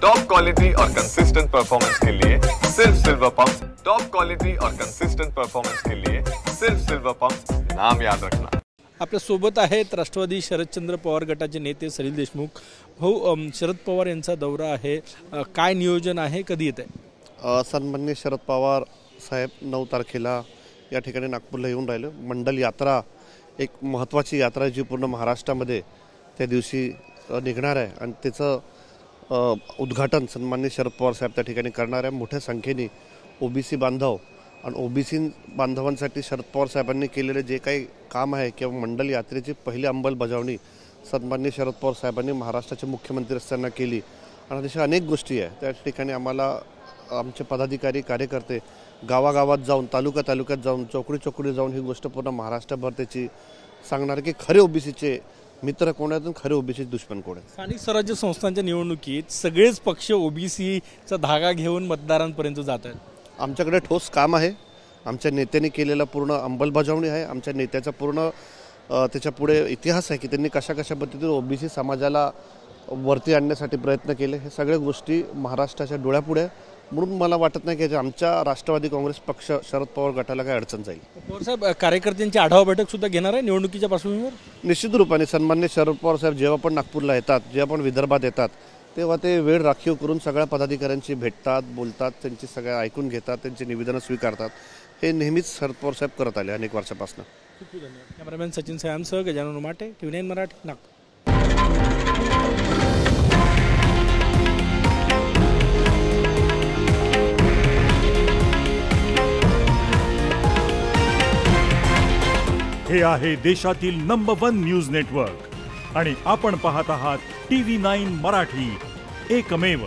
Top quality और consistent performance के लिए सिर्फ सिल्वर पंप्स। टॉप क्वालिटी और कंसिस्टेंट परफॉर्मेंस के लिए सिर्फ सिल्वर पंप्स, नाम याद रखना। आपल्या सोबत आहेत राष्ट्रवादी शरदचंद्र पवार गटाचे नेते सलील देशमुख। भाऊ, शरद पवार यांचा दौरा आहे, काय नियोजन आहे, कधी येत आहे? सन्माननीय शरद पवार साहेब 9 तारखेला या ठिकाणी नागपूरला येऊन राहिले। मंडल यात्रा एक महत्त्वाची यात्रा जी पूर्ण महाराष्ट्रामध्ये त्या दिवशी निघणार आहे आणि त्याचं उद्घाटन सन्माननीय शरद पवार साहेब त्या ठिकाणी करणार आहे। मोठ्या संख्येने ओबीसी बांधव आणि ओबीसी बांधवांसाठी शरद पवार साहेबांनी केलेले जे काही काम आहे किंवा मंडल यात्रेची पहिली अंमलबजावणी सन्माननीय शरद पवार साहेबांनी महाराष्ट्राचे मुख्यमंत्री असताना केली आणि अशा अनेक गोष्टी आहे। त्या ठिकाणी आम्हाला आमचे पदाधिकारी कार्यकर्ते गावागावात जाऊन तालुक्यात जाऊन चौकडी जाऊन ही गोष्ट पूर्ण महाराष्ट्रभर त्याची सांगणार की खरे ओबीसीचे मित्र कोण आहेत आणि खरे ओबीसी दुश्मन कोण आहेत। स्थानिक स्वराज्य संस्थांच्या निवडणुकीत सगळेच पक्ष ओबीसीचा धागा घेऊन मतदारांपर्यंत जात आहेत। आमच्याकडे ठोस काम आहे, आमच्या नेत्यांनी केलेलं पूर्ण अंमलबजावणी आहे, आमच्या नेत्याचा पूर्ण त्याच्या पुढे इतिहास आहे की त्यांनी कशा पद्धतीने ओबीसी समाजाला वरती आणण्यासाठी प्रयत्न केले। हे सगळ्या गोष्टी महाराष्ट्राच्या डोळ्यापुढे, म्हणून मला वाटत नाही की आमच्या राष्ट्रवादी काँग्रेस पक्ष शरद पवार गटाला काही अडचण जाईल। पवार साहेब कार्यकर्त्यांची आढावा बैठक सुद्धा घेणार आहे निवडणुकीच्या पार्श्वभूमीवर? निश्चित रूपाने सन्माननीय शरद पवार साहेब जेव्हा पण नागपूरला येतात, जेव्हा पण विदर्भात येतात, तेव्हा ते वेळ राखीव करून सगळ्या पदाधिकाऱ्यांशी भेटतात, बोलतात, त्यांची सगळ्या ऐकून घेतात, त्यांची निवेदनं स्वीकारतात। हे नेहमीच शरद पवार साहेब करत आले अनेक वर्षापासून। खूप धन्यवाद। कॅमेरामॅन सचिन सयामसह गजानन उमाटे, TV9 मराठी, नागपूर। हे आहे देशातील नंबर 1 न्यूज नेटवर्क आणि आपण पाहत आहात TV9 मराठी, एकमेव।